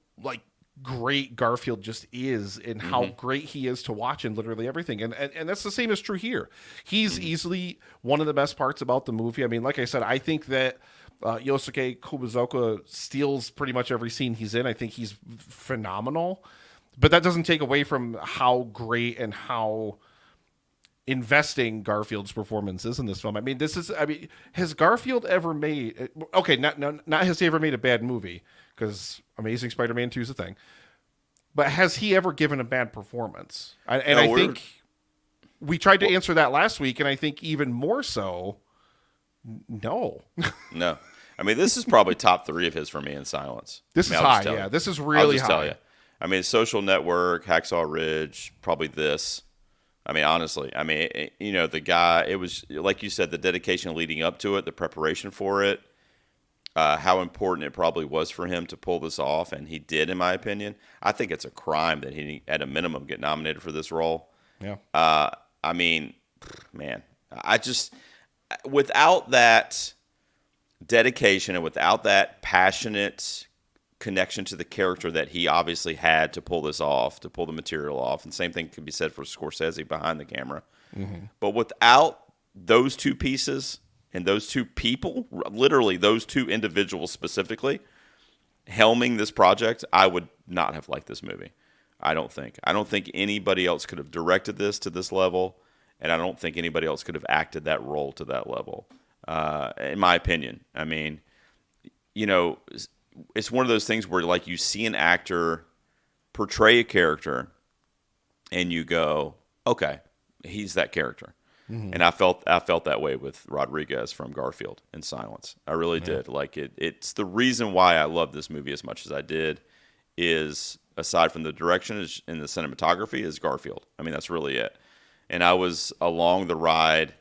great Garfield just is and how great he is to watch in literally everything. And that's the same is true here. He's easily one of the best parts about the movie. I mean, like I said, I think that Yosuke Kubozoka steals pretty much every scene he's in. I think he's phenomenal, but that doesn't take away from how great and how investing Garfield's performance is in this film. I mean, has Garfield ever made, not has he ever made a bad movie, because Amazing Spider-Man 2 is a thing, but has he ever given a bad performance? I think we tried to answer that last week, and I think even more so, no. No. I mean, this is probably top 3 of his for me in Silence. This is high, yeah. This is really high. Tell you. I mean, Social Network, Hacksaw Ridge, probably this. I mean, honestly, the guy, it was, like you said, the dedication leading up to it, the preparation for it, how important it probably was for him to pull this off, and he did, in my opinion. I think it's a crime that he, at a minimum, get nominated for this role. Yeah. I mean, man, without that dedication and without that passionate connection to the character that he obviously had to pull this off, to pull the material off, and same thing can be said for Scorsese behind the camera. But without those two pieces and those two people, literally those two individuals specifically, helming this project, I would not have liked this movie. I don't think anybody else could have directed this to this level, and I don't think anybody else could have acted that role to that level, in my opinion. I mean, it's one of those things where you see an actor portray a character and you go, okay, he's that character. And I felt that way with Rodriguez from Garfield in Silence. I really did. It's the reason why I love this movie as much as I did is, aside from the direction and the cinematography, is Garfield. I mean, that's really it. and I was along the ride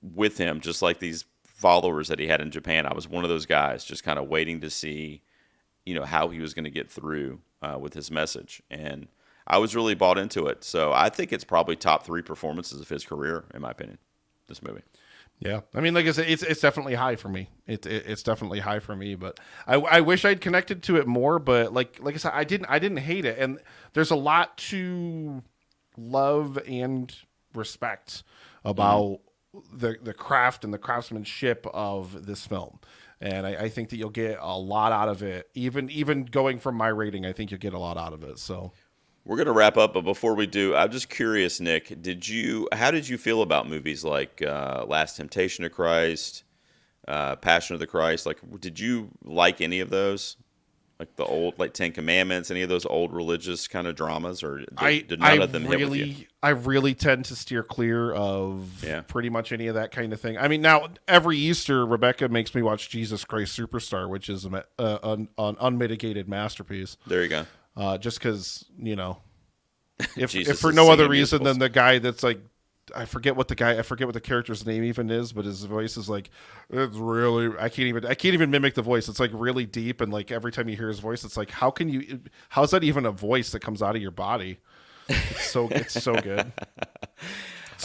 with him, just like these followers that he had in Japan. I was one of those guys, just kind of waiting to see, how he was going to get through with his message, and I was really bought into it. So I think it's probably top 3 performances of his career, in my opinion. This movie. Yeah, I mean, like I said, it's definitely high for me. It's definitely high for me, but I wish I'd connected to it more. But like I said, I didn't hate it, and there's a lot to love and respect about the craft and the craftsmanship of this film. And I think that you'll get a lot out of it. Even going from my rating, I think you'll get a lot out of it. So we're going to wrap up, but before we do, I'm just curious, Nick, how did you feel about movies like Last Temptation of Christ, Passion of the Christ? Like, did you like any of those? Like the old, like Ten Commandments, any of those old religious kind of dramas, or did none of them hit with you? I really tend to steer clear of pretty much any of that kind of thing. I mean, now every Easter, Rebecca makes me watch Jesus Christ Superstar, which is an unmitigated masterpiece. There you go. Just because, if for no other reason than the guy that's like, I forget what the character's name even is, but his voice is like, it's really, I can't even mimic the voice. It's like really deep, and like every time you hear his voice, it's like, how's that even a voice that comes out of your body? It's so good.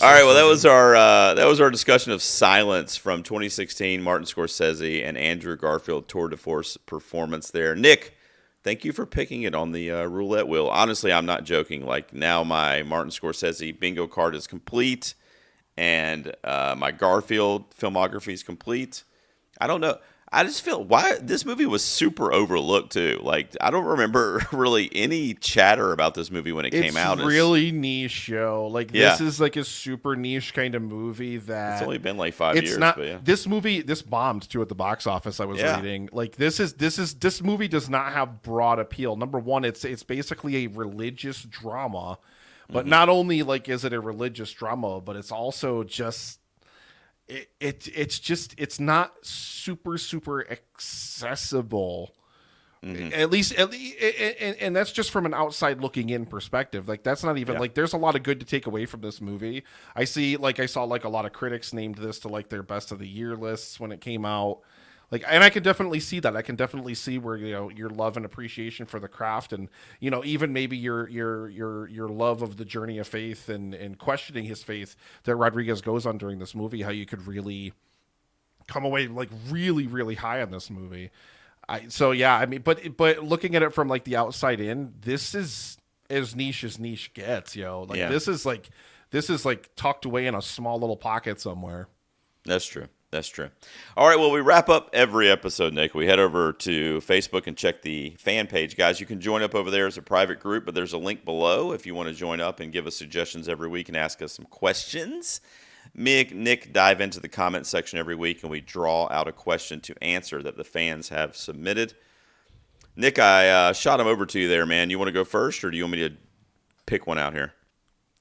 All right, well, that was our discussion of Silence from 2016, Martin Scorsese and Andrew Garfield tour de force performance there. Nick, thank you for picking it on the roulette wheel. Honestly, I'm not joking. Like, now my Martin Scorsese bingo card is complete, and my Garfield filmography is complete. I don't know. I just feel why this movie was super overlooked too. Like, I don't remember really any chatter about this movie when it came out. It's really niche, yo. Like, this is like a super niche kind of movie that it's only been like 5 years. Not, but yeah. This bombed too at the box office. I was reading. Like, this movie does not have broad appeal. Number one, it's basically a religious drama, but not only like is it a religious drama, but it's also just. It's not super accessible, at least, and that's just from an outside looking in perspective. Like, that's not even like, there's a lot of good to take away from this movie. I saw like a lot of critics named this to like their best of the year lists when it came out. Like, and I can definitely see that. I can definitely see where, your love and appreciation for the craft, and even maybe your love of the journey of faith and questioning his faith that Rodriguez goes on during this movie. How you could really come away like really high on this movie. But looking at it from like the outside in, this is as niche gets, yo. Like, this is like tucked away in a small little pocket somewhere. That's true. All right, well, we wrap up every episode, Nick. We head over to Facebook and check the fan page. Guys, you can join up over there as a private group, but there's a link below if you want to join up and give us suggestions every week and ask us some questions. Me and Nick dive into the comment section every week, and we draw out a question to answer that the fans have submitted. Nick, I shot him over to you there, man. You want to go first, or do you want me to pick one out here?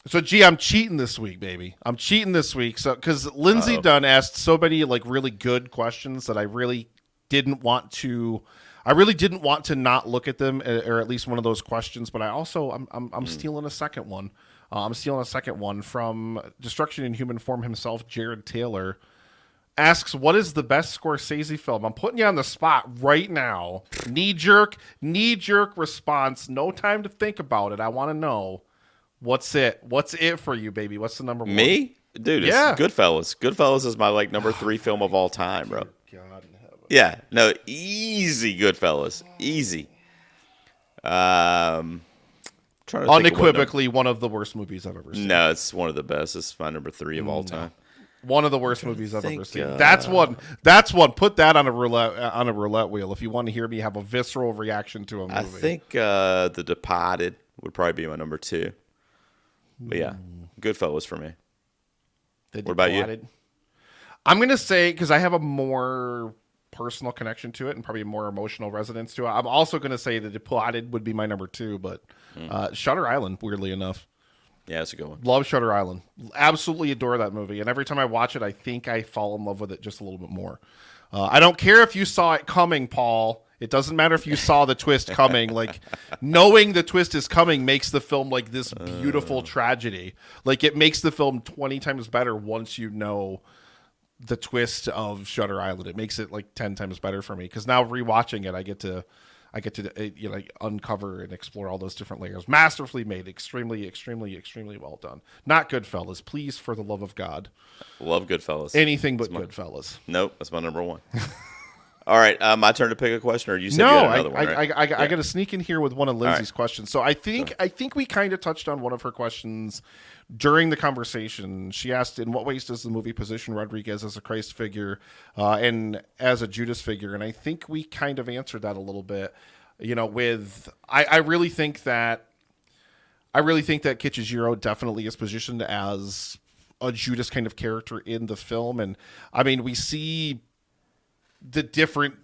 So, I'm cheating this week, baby. I'm cheating this week. So, because Lindsay Dunn asked so many like really good questions that I really didn't want to not look at them, or at least one of those questions. But I'm stealing a second one. I'm stealing a second one from Destruction in Human Form himself. Jared Taylor asks, "What is the best Scorsese film?" I'm putting you on the spot right now. Knee jerk response. No time to think about it. I want to know. What's it for you, baby? What's the number one? Me? Dude, it's Goodfellas. Goodfellas is my like number 3 film of all time, bro. God in heaven. Yeah, no, easy Goodfellas. Easy. Trying to unequivocally one of the worst movies I've ever seen. No, it's one of the best. It's my number 3 of all time. One of the worst movies I've ever seen. That's one. Put that on a roulette wheel if you want to hear me have a visceral reaction to a movie. I think The Departed would probably be my number 2. But yeah, Goodfellas for me. What about you? I'm going to say, because I have a more personal connection to it and probably more emotional resonance to it, I'm also going to say The Departed would be my number 2, but Shutter Island, weirdly enough. Yeah, that's a good one. Love Shutter Island. Absolutely adore that movie. And every time I watch it, I think I fall in love with it just a little bit more. I don't care if you saw it coming, Paul. It doesn't matter if you saw the twist coming. Like, knowing the twist is coming makes the film like this beautiful tragedy. Like, it makes the film 20 times better once you know the twist of Shutter Island. It makes it like 10 times better for me, because now rewatching it, I get to like uncover and explore all those different layers. Masterfully made, extremely, extremely, extremely well done. Not Goodfellas, please, for the love of God. Love Goodfellas. Anything but Goodfellas. Nope, that's my number one. All right, my turn to pick a question, or you said No, you had another one, right? I got to sneak in here with one of Lindsay's right. questions. So I think we kind of touched on one of her questions during the conversation. She asked, in what ways does the movie position Rodriguez as a Christ figure and as a Judas figure? And I think we kind of answered that a little bit. You know, with I really think that Kichijiro definitely is positioned as a Judas kind of character in the film. And I mean, we see the different,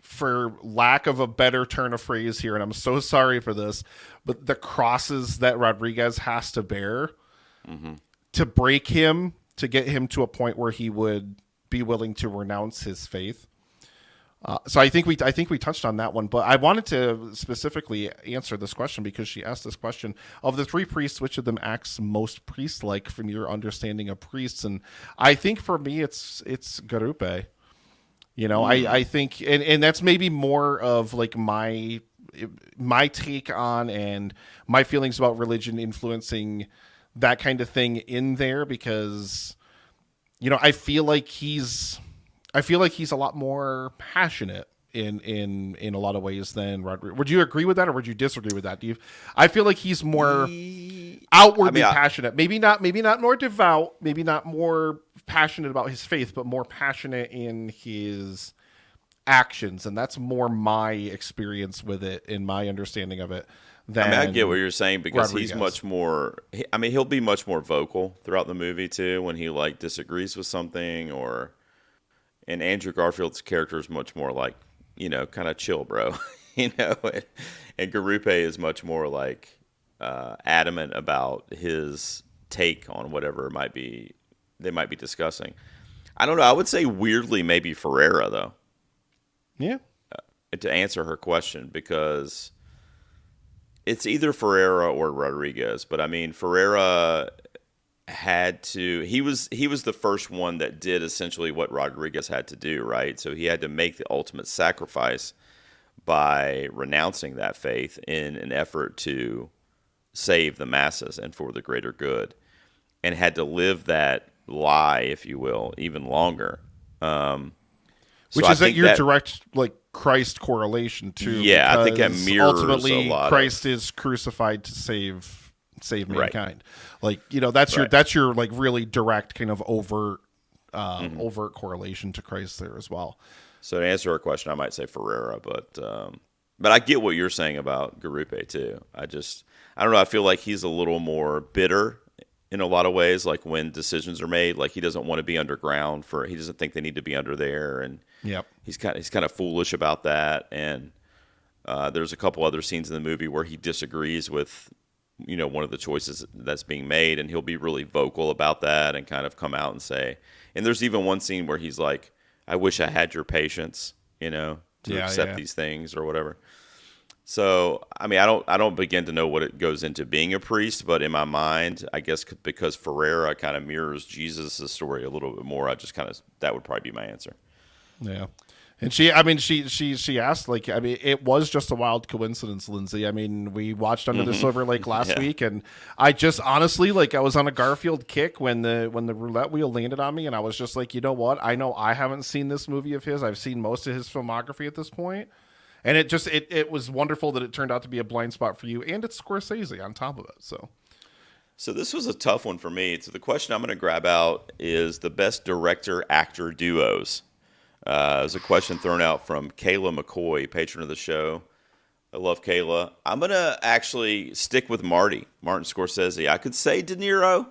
for lack of a better turn of phrase here, and I'm so sorry for this, but the crosses that Rodriguez has to bear to break him, to get him to a point where he would be willing to renounce his faith. So I think we touched on that one, but I wanted to specifically answer this question because she asked this question: of the three priests, which of them acts most priest-like from your understanding of priests? And I think for me, it's Garupe. You know, I think, and that's maybe more of like my take on and my feelings about religion influencing that kind of thing in there, because, you know, I feel like he's a lot more passionate in a lot of ways than Rodriguez. Would you agree with that, or would you disagree with that? I feel like he's more outwardly passionate. Maybe not more devout, maybe not more passionate about his faith, but more passionate in his actions. And that's more my experience with it and my understanding of it. I get what you're saying, because Rodriguez. he's much more, he'll be much more vocal throughout the movie too, when he like disagrees with something, and Andrew Garfield's character is much more like, you know, kind of chill, bro. You know, and Garupe is much more like adamant about his take on whatever they might be discussing. I don't know. I would say weirdly maybe Ferreira, though. Yeah. To answer her question, because it's either Ferreira or Rodriguez. But I mean, Ferreira he was the first one that did essentially what Rodriguez had to do, right? So he had to make the ultimate sacrifice by renouncing that faith in an effort to save the masses and for the greater good, and had to live that lie, if you will, even longer. Which is that your direct like Christ correlation too. Yeah, I think that mirrors ultimately a lot. Christ is crucified to save mankind. Right. Like, you know, that's your like really direct kind of overt correlation to Christ there as well. So to answer our question, I might say Ferreira, but I get what you're saying about Garupe too. I don't know. I feel like he's a little more bitter in a lot of ways. Like when decisions are made, like he doesn't want to be underground he doesn't think they need to be under there, and he's kind of foolish about that. And there's a couple other scenes in the movie where he disagrees with, you know, one of the choices that's being made, and he'll be really vocal about that and kind of come out and say. And there's even one scene where he's like, "I wish I had your patience, you know, to accept these things or whatever." So, I mean, I don't begin to know what it goes into being a priest, but in my mind, I guess because Ferreira kind of mirrors Jesus' story a little bit more, that would probably be my answer. Yeah. And she asked, like, I mean, it was just a wild coincidence, Lindsay. I mean, we watched Under the Silver Lake last week, and I just honestly, like, I was on a Garfield kick when the roulette wheel landed on me, and I was just like, you know what? I know I haven't seen this movie of his. I've seen most of his filmography at this point. And it was wonderful that it turned out to be a blind spot for you, and it's Scorsese on top of it. So this was a tough one for me. So the question I'm going to grab out is the best director-actor duos. There's a question thrown out from Kayla McCoy, patron of the show. I love Kayla. I'm going to actually stick with Martin Scorsese. I could say De Niro,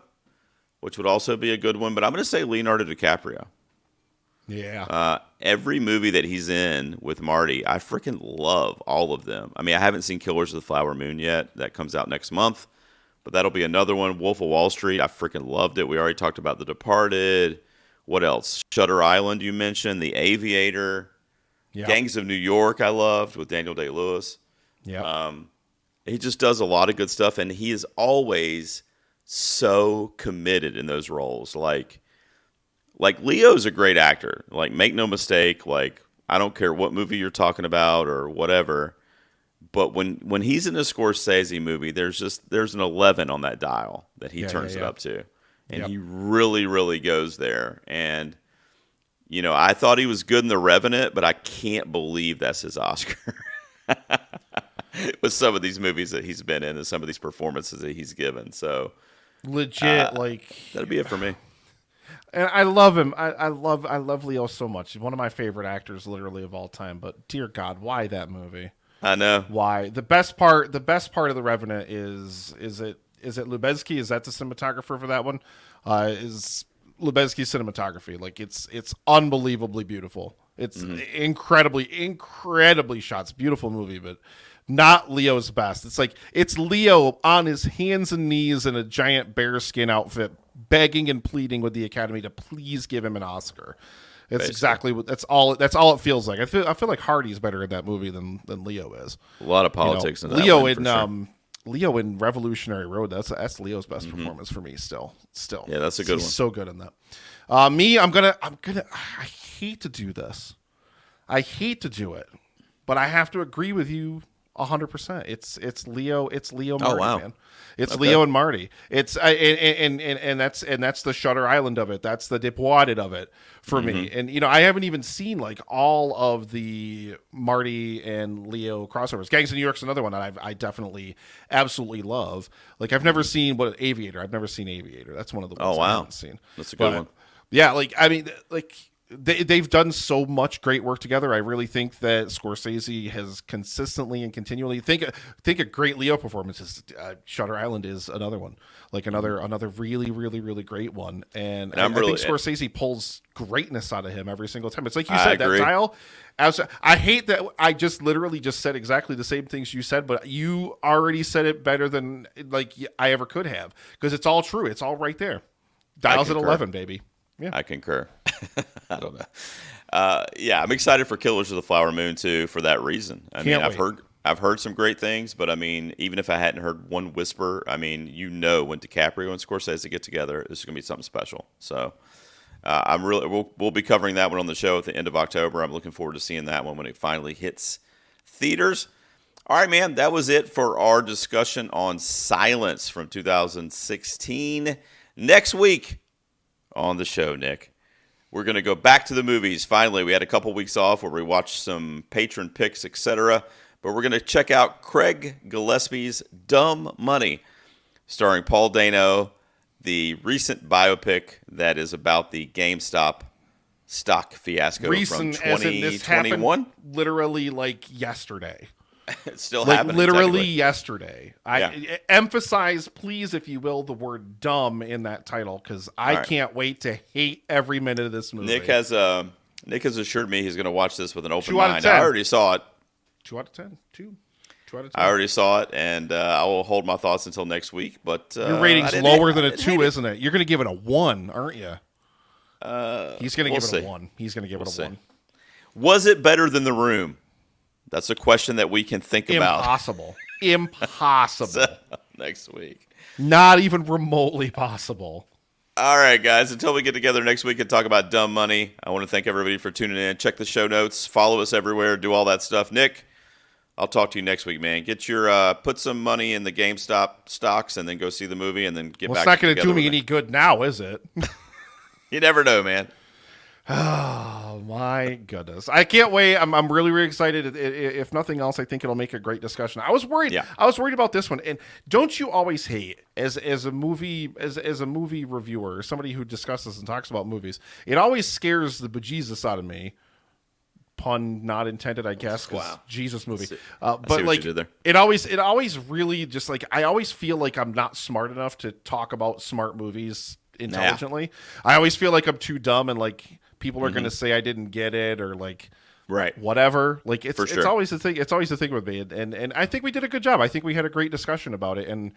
which would also be a good one, but I'm going to say Leonardo DiCaprio. Yeah. Every movie that he's in with Marty, I freaking love all of them. I mean, I haven't seen Killers of the Flower Moon yet. That comes out next month, but that'll be another one. Wolf of Wall Street, I freaking loved it. We already talked about The Departed. What else? Shutter Island, you mentioned. The Aviator. Yeah. Gangs of New York I loved with Daniel Day-Lewis. Yeah. He just does a lot of good stuff, and he is always so committed in those roles. Like Leo's a great actor. Like, make no mistake. Like, I don't care what movie you're talking about or whatever. But when he's in a Scorsese movie, there's an 11 on that dial that he turns it up to, and he really, really goes there. And I thought he was good in The Revenant, but I can't believe that's his Oscar. With some of these movies that he's been in and some of these performances that he's given. So Legit, that'd be it for me. And I love him. I love Leo so much. He's one of my favorite actors, literally, of all time. But dear God, why that movie? I know why. The best part of The Revenant is it Lubezki? Is that the cinematographer for that one? Is Lubezki's cinematography? Like, it's unbelievably beautiful. It's incredibly shot. It's a beautiful movie, but not Leo's best. It's like it's Leo on his hands and knees in a giant bearskin outfit, begging and pleading with the Academy to please give him an Oscar. It's exactly what that's all it feels like. I feel like Hardy's better in that movie than Leo is. A lot of politics in that Leo one, in sure. Leo in Revolutionary Road. That's Leo's best performance for me. Still. Yeah, that's a good one. He's so good in that. Me, I'm gonna. I hate to do this. I hate to do it, but I have to agree with you 100%. It's Leo. It's Leo Marty, man. It's Leo and Marty. It's and that's the Shutter Island of it. That's the Departed of it for me. And I haven't even seen like all of the Marty and Leo crossovers. Gangs of New York's another one that I definitely absolutely love. Like, I've never seen Aviator. I've never seen Aviator. That's one of the ones I haven't seen. That's a good one. Yeah, like, I mean, like, they've done so much great work together. I really think that Scorsese has consistently and continually think a great Leo performance is Shutter Island is another one, like another really, really, really great one. And I think Scorsese pulls greatness out of him every single time. It's like you said, that dial. I hate that I just literally just said exactly the same things you said, but you already said it better than like I ever could have, because it's all true. It's all right there. Dials at 11, baby. Yeah. I concur. I don't know. Yeah, I'm excited for Killers of the Flower Moon too for that reason. I mean, I've heard some great things, but I mean, even if I hadn't heard one whisper, I mean, when DiCaprio and Scorsese get together, this is going to be something special. So we'll be covering that one on the show at the end of October. I'm looking forward to seeing that one when it finally hits theaters. All right, man, that was it for our discussion on Silence from 2016. Next week on the show, Nick, we're going to go back to the movies. Finally, we had a couple weeks off where we watched some patron picks, etc. But we're going to check out Craig Gillespie's Dumb Money, starring Paul Dano, the recent biopic that is about the GameStop stock fiasco from 2021. Literally like yesterday. It's still like happening. Literally yesterday. I emphasize, please, if you will, the word dumb in that title, because I can't wait to hate every minute of this movie. Nick has assured me he's going to watch this with an open 2 out of mind. 10. I already saw it. 2 out of 10. 2 out of 10. I already saw it, and I will hold my thoughts until next week. But your rating's lower than a 2, isn't it? You're going to give it a 1, aren't you? He's going to give it a 1. He's going to give it a 1. Was it better than The Room? That's a question that we can think about. Impossible. So, next week. Not even remotely possible. All right, guys. Until we get together next week and talk about Dumb Money, I want to thank everybody for tuning in. Check the show notes. Follow us everywhere. Do all that stuff. Nick, I'll talk to you next week, man. Get your put some money in the GameStop stocks and then go see the movie and then get back. It's not going to do me any good now, is it? You never know, man. Oh my goodness! I can't wait. I'm really, really excited. If nothing else, I think it'll make a great discussion. I was worried. Yeah. I was worried about this one. And don't you always hate as a movie reviewer, or somebody who discusses and talks about movies? It always scares the bejesus out of me. Pun not intended, I guess. Wow. Jesus movie. But like it always really just like I always feel like I'm not smart enough to talk about smart movies intelligently. I always feel like I'm too dumb and like. People are going to say I didn't get it or like whatever. Like it's always the thing. It's always the thing with me. And I think we did a good job. I think we had a great discussion about it. And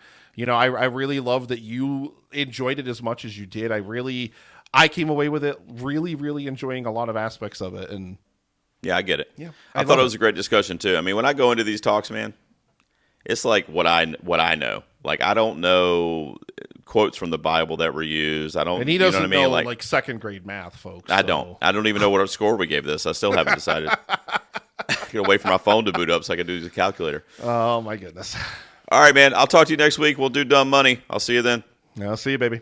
I really love that you enjoyed it as much as you did. I came away with it really, really enjoying a lot of aspects of it. And Yeah, I get it. Yeah, I thought it was a great discussion too. I mean, when I go into these talks, man, it's like what I know. Like I don't know quotes from the Bible that were used. I don't. And he doesn't you know what I mean? know like second grade math, folks. I don't. I don't even know what our score we gave this. I still haven't decided. Get away from my phone to boot up so I can do the calculator. Oh my goodness. All right, man. I'll talk to you next week. We'll do dumb money. I'll see you then. I'll see you, baby.